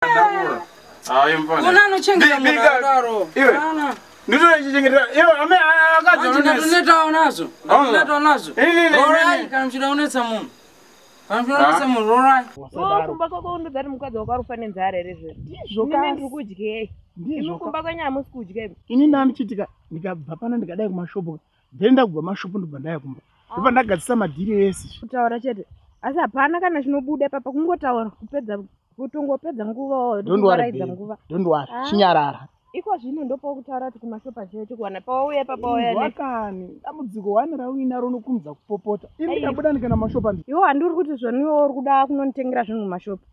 Ayo mpana. Unanochengera mudaro. Iwe. Ndinochengera. Iwe akadza unoneta unazo. Unoneta unazo. Rorai kana mchira unetsa munhu. Kana mchira unetsa munhu rorai. Kumba kwako ndozati mukadzi wakarufa nenzara ere zvero. Ndizvo kana ndiri kudyei. Ndizvo kumba kwanya musi kudyei. Ini ndanichitika ndikabva pana ndikadai kumashopu. Ndenda kubva mashopu ndobva ndaya kumba. Ndipo ndagadzisa madhiri ese. Kutaura chete. Asi hapana kana zvinobuda papa kungotaura kupedza kutongopedza nguva ndondwaraidza nguva. Ndondwara chinyarara. Iko zvino ndopo kutaura kuti kumashopa chete kuwana pauye papa uya ne. Wakani dambudziko wanira uina ronokumza kupopota. Ini ndabuda ndikana mashopa ndi. Iwo handuri kuti zvoniwo uri kuda kunonitengera zvinhu mumashopa.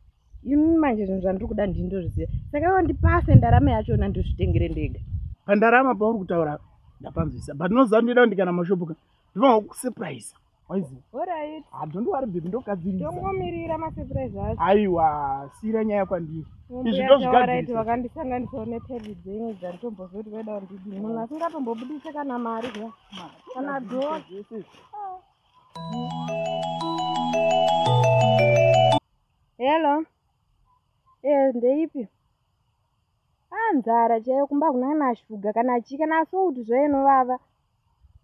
Ini manje zvinhu zvandiri kuda ndindozviziva. Saka iwo ndipase ndarama yachona ndozvitengere ndega. Pandarama pauri kutaura ndapanzwisa. But noziva ndoda ndikana mashopa. Ndivanga kusurprise. Waizi. Alright. Ndondwari baby ndokadzirisa. Tongomirira masurprise acho. Aiwa, sira nyaya kwandiri. Izvi ndozvigadzirisa. Vakandisanganisa nepedzi dzenyu dzanditombozoti weda ndidini. Munhu asingatombobudise kana mari zva. Kana dhola. Hello. Ndeipi? Nzara chaiyo kumba kuna shuga kana chika naso kuti zvainovava.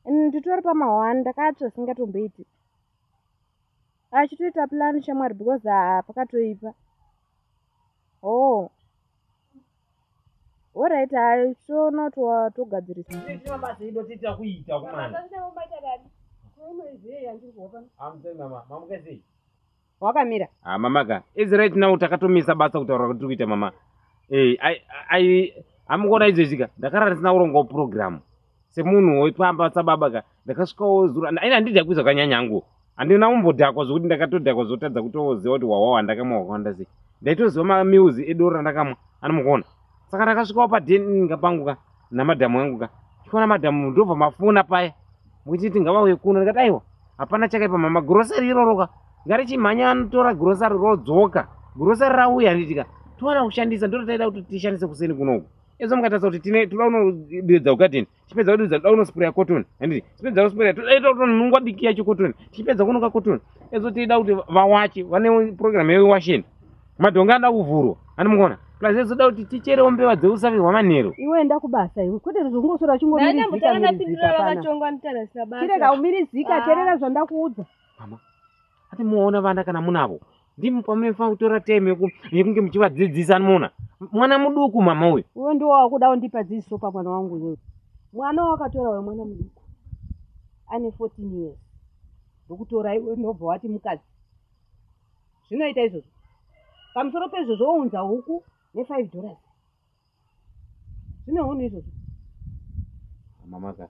Nditori pamahwani ndakatsva singatomboiti. Achitoita plan shamwari because pakatoipa. Oh. Alright, so not togadzirisa. Mabasa idotita kuita kumana. Wakamira. Mamaka, is right now takatomisa basa kutaura kuti kuita mama. Amukona izvezvika ndakarara sina urongo program. Semunhu weipamba sababaka ndakasvikawo zura aina ndidya kuiza kanyanyangu. Andina umbodhakwa zvokuti ndakatodhakwa zotadza kutoziva kuti wawawa ndakamwa wakawanda sei. Ndaitoziva mamuzi edoro ndakamwa anomukona. Saka ndakasvikawo padheni ngapanguka namadhamu angu ka. Chikona madhamu ndobva mafuna paya. Muchiti ngavauye kuno ndikati aiwa hapana chakaipa mama grocery iroroka. Ngarichimhanya anotora grocery rodzoka. Grocery rauya nditika. Towana kushandisa ndototaida kuti tishandise kuseni kunoku. Ezo mukatasa kuti tine toda unodedza ukatini. Chipedza kudedza toda unospray cotton. Handiti. Chipedza unospray toda unongwa diki yacho cotton. Chipedza kunoka cotton. Ezo tida kuti vawachi vane program yewasheni. Madhonga anda kuvhurwa. Anomukona. Plus ezo da kuti ticherewo mbewa dzeusavirwa manheru. Iwe enda kubasa iwe. Kwete zvongosora chingomirizika. Chireka umirizika terera zvandakuudza. Mama. Ati muona vana kana munavo. Ndimo pamunofanira kutora time yekunge muchivadzidzisa muna. Mwana muduku mama uyu. Uwe ndiwo wakuda undipa dziso pa mwana wangu iwe. Mwana wakatora we mwana muduku. Ane 14 years. Ndokutora iwe ndobva wati mukadzi. Zvinoita izvozvo. Pamusoro pezvozvo wounza huku ne$5. Zvinoona izvozvo. Mamaka.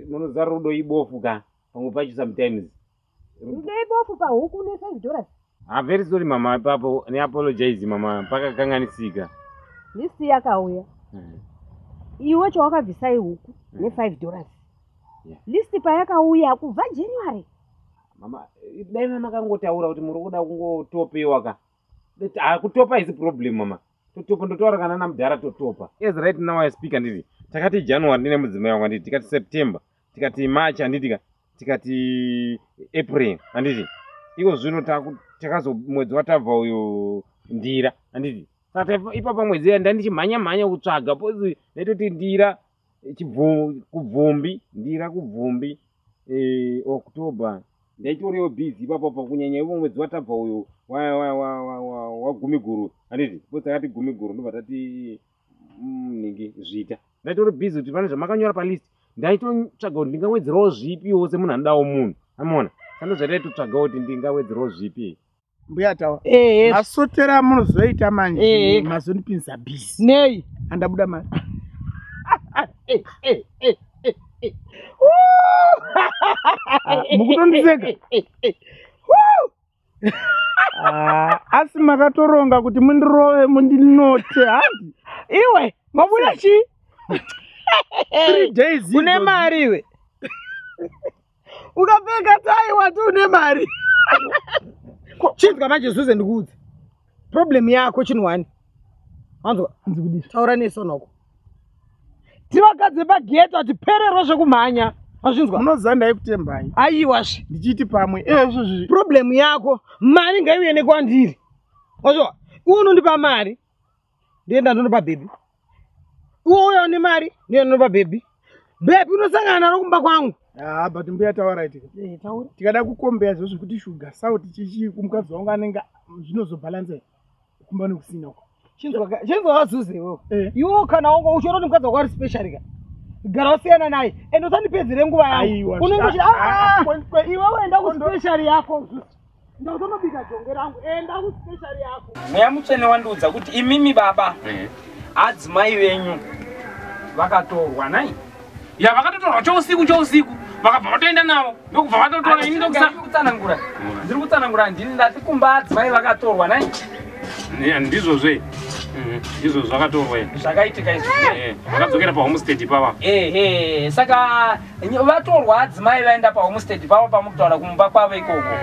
Munoziva rudo ibofu ka. Pamwe pacho sometimes. Rudo ibofu pa huku ne$5. I'm very sorry mama papo ni apologize mama paka kanganisika. Listi yakauya. Iwe chawakabvisa huku ne$5. Listi pa yakauya kubva January. Mama dai mama kangotaura kuti muri kuda kungotopewa ka. Kutopa is problem mama. Totopa ndotaura kana namudhara totopa. Yes right now I speak anditi. Takati January ndine mudzimai wangu anditi. Tikati September, tikati March anditi. Tikati April anditi. Iko zvino takazo mwedzi watabva uyo ndira anditi. Saka ipapo mwedzi ndandichimhanya kutsvaga pozi ndaitoti ndira kubvumbi ndira kubvumbi October ndaitoriwo busy ipapo kunyanya ivo mwedzi watabva uyo wa Gumiguru anditi. Pozi takati Gumiguru ndobva tati ningi zvita. Ndaitori busy kuti pane zvamakanyora palist. Ndaitotsvaga kuti ndingawedzerawo zvipiwo semunhu anodawo munhu. Amona. Ndozvataitotsvaga kuti ndingawedzerawo zvipi. Mbuya tawa. Masotera munozoita manje mazonipinza busy. Nei. Andabuda mari. Mukutondiseka. Asi makatoronga kuti mundirove mundinote handi. Iwe mabuda chi? 3 days. Une mari iwe. Ukapfeka tai watu une mari. Chinzwa manje Zuze ndikuudza. Problem yako chinwani. Anzwa nzikudisa. Taura nesonoko. Tivakadze pageta tiperero zvekumhanya. Azvinzwa. Munoziva ndaikutembai. Aiwasve. Ndichiti pamwe. Izvozvi. Problem yako mari ngaiuye nekwandiri. Azvinzwa. unondipa mari ndienda ndondopa baby uyo ni mari ndienda ndondopa baby baby unosangana naro kumba kwangu but mbuya taura itika tikada kukombeya zvozvo kuti shuga sauti chichi kumukadzi wangu anenge zvinozobhalansa kumba nekusina uko chinzwa wazuzewo iwo kana wangu uchoroti mukadzi wako ari special ka gara usiyana naye ende usandipedzere nguva yangu iwe wenda kuspecial yako ndautonobika jonge rangu enda kuspecial yako mweya mutsvene wandiudza kuti imimi baba adzimai venyu vakatorwa nai ya vakatotorwa chousiku vakabva vatoenda navo ndokubva vatotora ini ndokutsanangura ndiri kutsanangura ndini ndati kumba adzimai vakatorwa nai ndizvozve ndizvo zvakatorwa zvakaitika izvo vakadzokera pahomestead pava saka vatorwa adzimai vaenda pahomestead pava pamukutaura kumba kwavo ikoko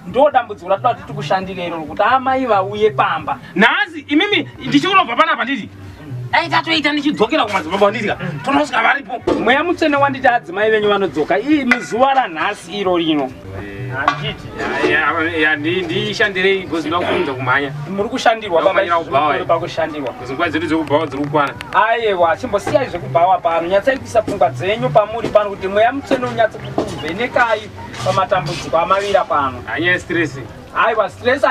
ndo dambudziko ratoda kuti tikushandire iroro kuti amai vauye pamba nhasi imimi ndichiurobva panapa nditi aitatoita ndichidzokera kumadzibaba nditika tonosvika varipo mweya mutsvene wanditi adzimai venyu vanodzoka ii muzuva ranhasi iro rino handiti ndishandirei bcause ndoda kuunza kumhanya muri kushandirwa pakushandirwa nguva dzedu dzekubhawa dziri kukwana aiwa chimbosiyai zvekubhawa pano nyatsai kuisa pfungwa dzenyu pamuri pano kuti mweya mutsvene unyatse kuvhenekai pamatambudziko amavira pano hanya stress aiwa stress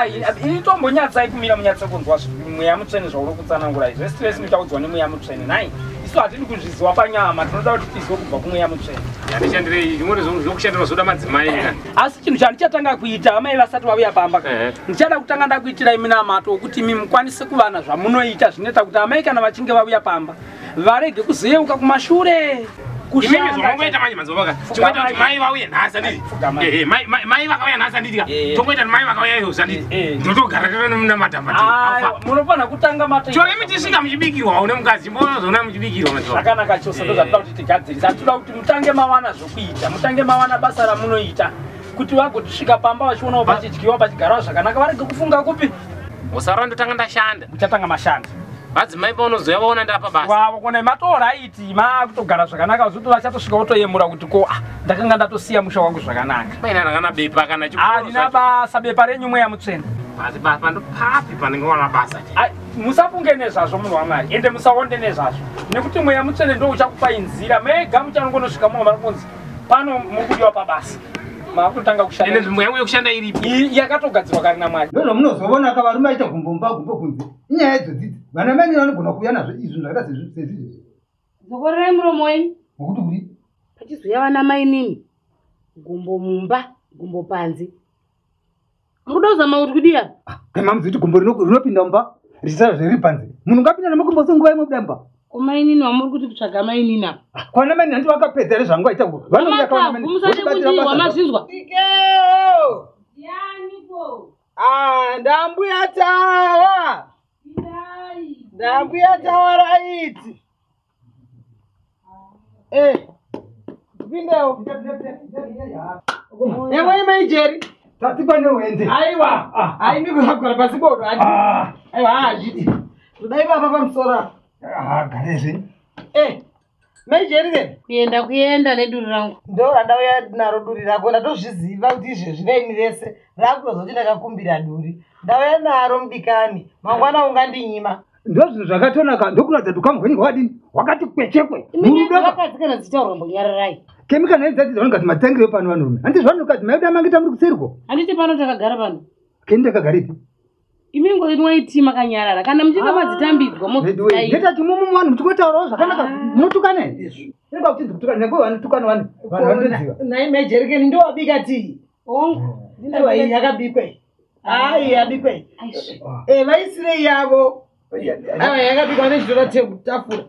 ini tombonyatsai kumira munyatse kunzwa mweya mutsvene zvauri kutsanangura izvo stress inotaudzwa nemweya mutsvene nai isu hatidi kuzviziva panyama tinoda kuti tizwe kubva kumweya mutsvene handishandirei zvimwe zvokushandira zvoda madzimai asi chinhu chandichatanga kuita amai vasati vauya pamba ndichada kutanga ndakuitirai minamato okuti imi mukwanise kuvana zvamunoita zvinoita kuti amai kana vachinge vauya pamba varege kuzeuka kumashure kushanda manje mazovaka tokuita kuti mai vauye nhasi anditi mai vakauya nhasi anditika tokuita kuti mai vakauya iyozi anditi ndotogara tonomuna madhamba munofanira kutanga mata chore mitisvika muchibikirwa une mukadzi mbozona muchibikirwa zvakanaka chose ndozvatoda kuti tigadzirisa atoda kuti mutange mawana zvokuita mutange mawana basa ramunoita kuti vagotisvika pamba vachionawo pachidyiwa pachigarawo zvakanaka varege kufunga kupi usarora ndotanga ndashanda muchatanga mashanda vadzimai paunozoya vaona ndapa basa wavo kona matoraiti makutogara zvakanaka vazoto vachatosvika votoyemura kuti ko ndakanga ndatosiya musha wangu zvakanaka paina ndakana bepa kana handina basa bepa renyu mweya mutsvene asi basa ndopapi panenge wana basa musafunge nezvazvo munhu wamwari ende musaonde nezvazvo nekuti mweya mutsvene ndo uchakupai nzira mega muchanongonosvika mumwe marikunzi pano mukudiwa pabasa makutanga kushanda ende nzvimbo yangu yokushanda iripo yakatogadzirwa kari namwari ndozvamunozovona ka varume aita gumbomba gumbo kunze inyaya idzodzidzi vana mai vanogona kuuya nazvo izvi zvakaita sezvizvi zokorerai muromo wenyu wokuti kuri pachizoya vana mai nini gumbo mumba gumbo panze mukuda kuzama kuti kudi apa kamamuzi kuti gumbo rinopinda mumba richisara zviri panze munhu ngapinda nemakumbo senguva imwe buda mumba komai nini wamuri kuti kutsvaga mai nini apa kwana mai handi vakapedza here zvangu aita musati kudiwa mazvinzwa ikeo yaniko ndambuya tawa ndambuya tawa raiti pindewo yamwai maijeri tatikwane uende aiwa aindikuzvagara pasi bodo aiwa hazviti todai vapa pamusoro garezve maijeri then kuenda neduri rangu ndo randauya naro duri rako ndatozviziva kuti izvezvi raini rese rakutozoti ndakakumbira duri ndauya naro mudikani mangwana ungandinyima ndo zvinhu zvakatonaka ndokuratidza kuti ukamu hwenyu hwakadini hwakati kwechekwe vakadzi kana dzichaurwa mbonyararai kemika naidzati dzaonekati matangire pano vanhurume handiti zvanokati maida mangita muri kuseriko handiti pano takagara pano keni takagaripi imi ngoinwaiti makanyarara kana muchinge madzitambidzwa motati mumu vanhu muchikotaurawo zvakanaka munotukana izvi inoda kuti ndikutukana nyange vanotukana vanhu vanondoziva nai majerekeni ndo wabika tii aiwa iyi yakabikwa ai yabikwa vaisirei yavo aiwa yakabikwa nezvitola tafura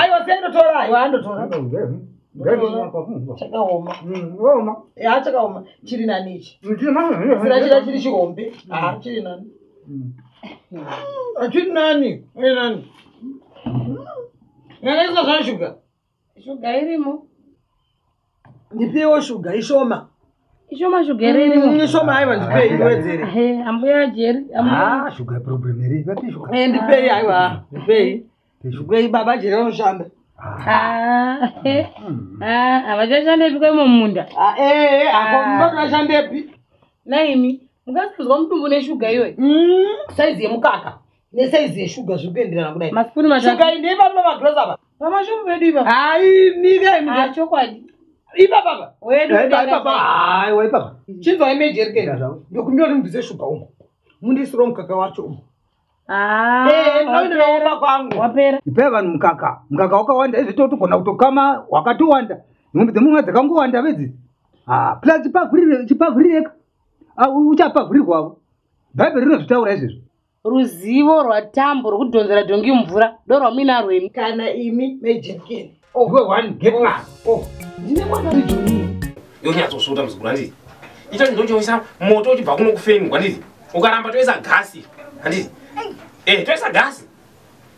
aiwa sendotora aiwa andotora chakaoma chakaoma chiri nani ichi sirachida chiri chihombe chiri nani achiri nani nani yakaiswa zva shuga shuga irimo ndipiwo shuga ishoma shuga irimo ishoma aiwa ndipei iwedzere ambuya jeri shuga problem iri vati shuga ndipei aiwa ndipei shuga baba jeri anoshanda havachashandepi kwaimo mumunda ako mbatoashandepi naimi Mukazwa mutumbu neshuga iwe. Saizi yemukaka nesaizi yeshuga zvikuenderana kudai. Masipuni matatu. Shuga ine pano magross apa. Pamashopu pedu ipa. Hai nika Chokwadi. ipa baba. Wedu baba. Hai we baba. Chinzwa imejerikeni ndokunyori mbize shuga umo. Mundisiro mukaka wacho umo. Naomba kwangu. Wapera. Ipe vanhu mukaka. Mukaka wakawanda izvi totogona kutokama wakatowanda. Ngombe dzemumwe dzakangowanda vedzi. Plus chipavhurireka. Uchapavhurirwawo. Bhaibheri rinozvitaura izvezvo. Ruzivo rwatambo rwekudhonzera dhongi mvura ndorwaminarwo imi. Kana imi mejerikeni. One get man. Ndine mwana rijoni. Yonyatsosuta muzukuru handiti. Icho ndinochoisa moto uchibva kuno kufeni handiti. Ukaramba toisa gasi handiti. Toisa gasi.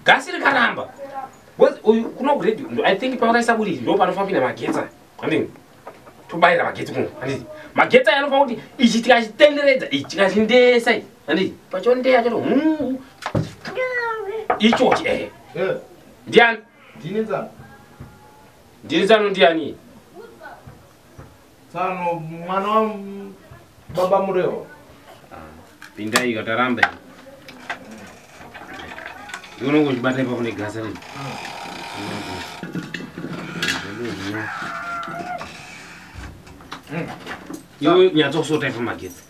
Gasi rikaramba. Kuno kuredio I think pavakaisa buriri ndo panofambira magetsi handiti. Tobayira magetsi kuno handiti. Magetsi aya anofanira kuti ichi tikachitenderedza ichi tikachindesa handiti. Pachondeya chato ichochi ndiani? Ndini Tsano ndiani? Tsano mwana wa baba Mureo. Pindai kataramba. Yono kuchibata ipa kune gasa rino. Yo nyatsosota ipa magetsi.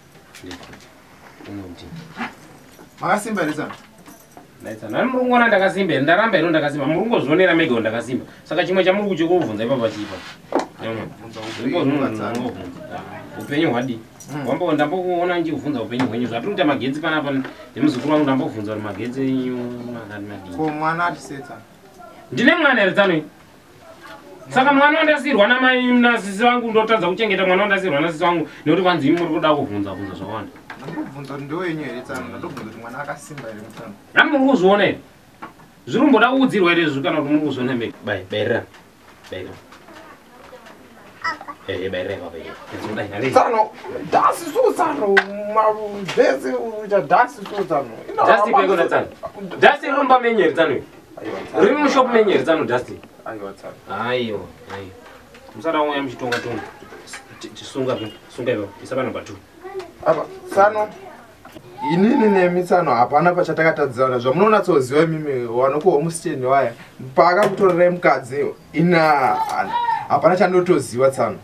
Makasimba ere Tsano. Nani murungona ndakasimba ndaramba ino ndakasimba murungo zvionera mega ndakasimba saka chimwe chamuri kuchikuvunza ipa pachipa upenyu hwadi ndambokuona nchikuvunza upenyu hwenyu zvatinoita magetsi panapa nemuzukuru wangu ndambovunza kuti magetsi enyu makati madii ko mwana atisetsa ndine mwana ere Tsano saka mwana wandasirwa namai nasisi wangu ndotadza kuchengeta mwana wandasirwa nasisi wangu nekuti kwanzi imi muri kuda kuvhunza zvakawanda. Ndobvunza kuti ndowenyu ere Tsano ndobvunza kuti mwana akasimba ere Tsano. Nani muri kuzviona ere? Zviri kumboda kuudzirwa ere izvi kana kuti muri kuzviona mega? Bairira. Bairira baba. Tsano dasi so Tsano mavhezi ucha dasi so Tsano. Dasi peko na Tsano. Dasi rumba menyeri Tsano. Riri mushop menyeri Tsano dasi. Aiwa Tsano. Aiyo. Musara wangu yamchitonga tonga. Chisunga ipo isaba number 2. Apa Tsano inini nemi Tsano hapana pachatakatadzana zvamunonatsoziva imimi wanokuwa musiteni waya paakakutorera mukadzi ina hapana chandotoziva Tsano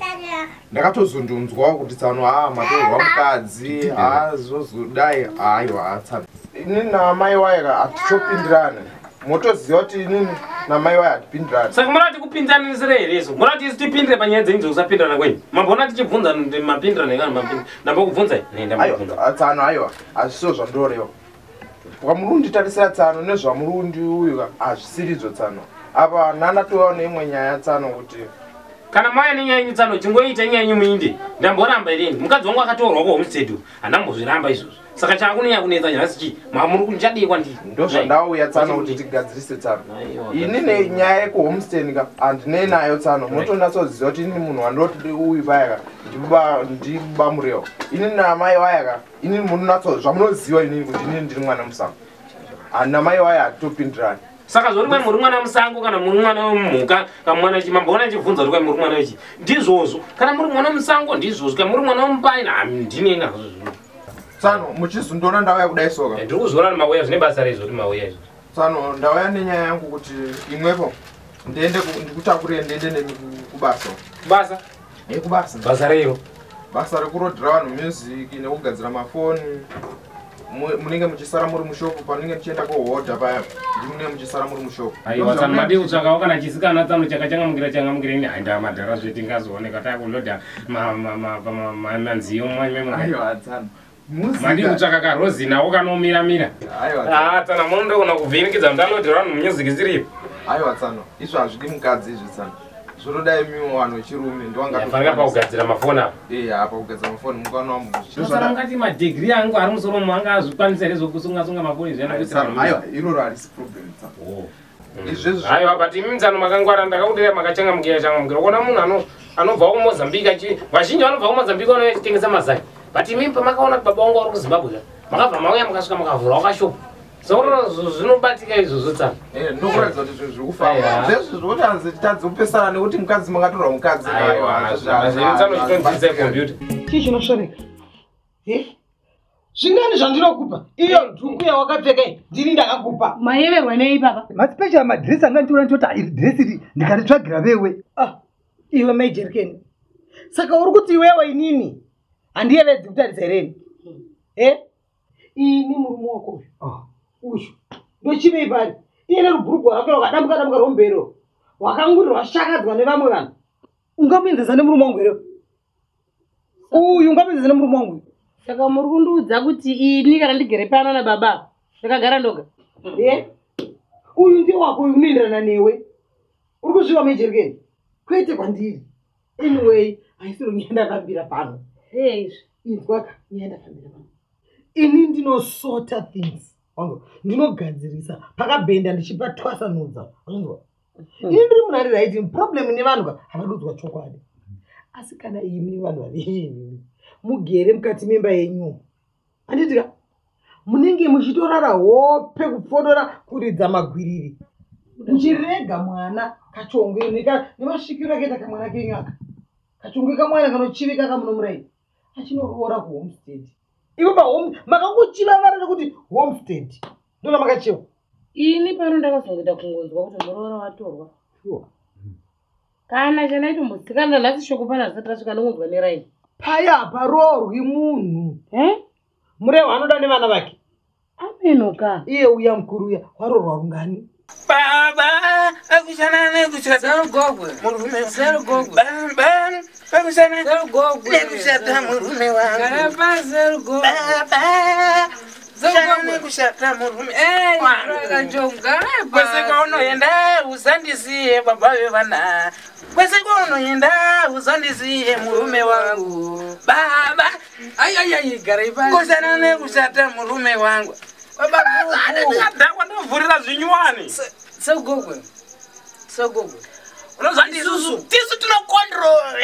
ndakatozondonzwawo kuti Tsano matorwa mukadzi zozodai aiwa Tsano inini namai waya hatichopindirane motoziva kuti inini namai waya hatipindirane saka murati kupinzanisira here izvo murati isi tipindire panyaya dzenyu dzokusapindirana kwenyu mambona tichibvunza mapindirane kana ndambokubvunzai Tsano aiwa hazviso zvandoreva pamurunditarisira Tsano nezvamurundi uyu hazvisiridzo Tsano apa nandatovawo neimwe nyaya Tsano kuti kana mauya nenyaya Tsano chingoita nyaya yenyu muinde ndamboramba irini mukadzi wangu akatorwa kuhomestead handambozviramba izvozvo saka chakunenya kunetsa nhasi chi mamuri kunchadii kwandiri ndozvandauya Tsano kuti tigadzirise Tsano inini nyaya yekuhomestead handinei nayo Tsano motonatsoziva kuti ini munhu wandoti uyu vayaka ndiba Mureo inini namai vayaka inini munonatso zvamunoziva inini kuti inini ndiri mwana musango namai vaya hatitopindirani saka zvori kwai muri mwana musango kana muri mwana wemhuka kana mwana chimamboona chibvunza kuti kwai muri mwana wechi ndizvozvo kana muri mwana musango ndizvozvo kana muri mwana wemupai ndinei nazvo zvino Tsano muchizondona ndauya kudai soka ndiri kuzoona mauya zvine basa reizvo kuti mauya izvo Tsano ndauya nenyaya yangu kuti imwepo ndikutakurire ndiende nemi kubasa basa reiro basa rekurodhera vanhu music nekugadzira mafoni munenge muchisara muri mushopu panenge muchienda kohodha paya ndimunenge muchisara muri mushopu aiwa Tsano madi kutsvakawo kana chisikana Tsano chakachangamukira hainda madhara zvetingazooneka takulodha manziyo aiwa Tsano madi kutsvaka karozinawo kanomiramira Tsano munondogona kuvhinikidza ndalodhera vanhu music ziripo aiwa Tsano izvo hazvidi mukadzi izvi Tsano zvinodai mimi wanhu wechirume ndiwangafanira pakugadzira mafoni apa apa kugadzira mafoni mukana Tsano mungati madegree angu ari musoro mu anga azvikwanisa here zvokusunga mafoni aiwa iroro harisi problem Tsano aiwa but imi Tsano makangwara ndakakudira makachangamukira kuona munhu anobva kumozambique vazhinji vanobva kumozambique vanotengesa mazai but imi pamakaona kuti baba wangu ari kuzimbabwe makabva mauya mukasvika mukavhura wakashopa saka zvinobatika izvozvo Tsano ndokuratidza kuti zviri kufamba zvezvo zvokuti hanzi tadzopesana nekuti mukadzi makatorwa mukadzi Tsano chitondzidza computer chii chinosvoreka Zvingani zvandinokupa? Iyo dhuku yawakapfeka ndini ndakakupa. Mayeverwa nei baba? Maspecial madress anga nditora ndota iri dress iri ndikaritsvagira wewe. Iwe Majerikeni. Saka uri kuti iwewe inini handiyevedzi kutaridza hereni. Ini murume wako uyu ndochivei pari iye nerubhurugwa rake rwakadambuka rombero wakanguri rwashakadzwa nevamwe vanhu ungapinzesa nemurume wangu here uyu ungapinzesa nemurume wangu. Saka muri kundiudza kuti ini kana ndigere pano nababa ndakagara ndoga? Uyu ndiye wako uyu unoenderana newe uri kuzviva Majerikeni kwete kwandiri. Anyway haisiro nyaya ndakambira pano inzwaka nyaya ndakambira pano ini ndinosota things wangu ndinogadzirisa pakabhenda ndichipa twasanudza wanzwa ini ndiri munhare raiti problem nevanhu havadudzwa chokwadi asi kana imi vanhu vavinini mugere mukati memba yenyu handitika munenge muchitorara hope kupfodora kuridza magwiriri muchirega mwana kachongwe nemasvikiro akaita kamwana kenyu aka kachongwe kamwana kanochivika kamunomurai achinoroora kuhomestead. Ivo pahome makangochiva vara nekuti homestead ndona makachiva. Ini pano ndakazongoita kungonzwa kuti muroora watorwa. Kana chanaito musikana nhasi shoko pana zata svika nongonzwa neraini. Paya parorwi munhu. Murehwa anoda nevana vake. Amenoka. Iye uya mukuru uya warorwa rungani. Baba akushana nekushata gogwe murume zero gogwe ban akushana zero gogwe nekushata murume wangu garaba zero gogwe baba zero nekushata murume wakajonga kwese kwaunoenda uzandisiye baba vevana kwese kwaunoenda uzandisiye murume wangu baba ai garaba kushana nekushata murume wangu baba ndakwa ndavhurira zvinyuwani segogwe unozwa ndisusu tisu tinokontrol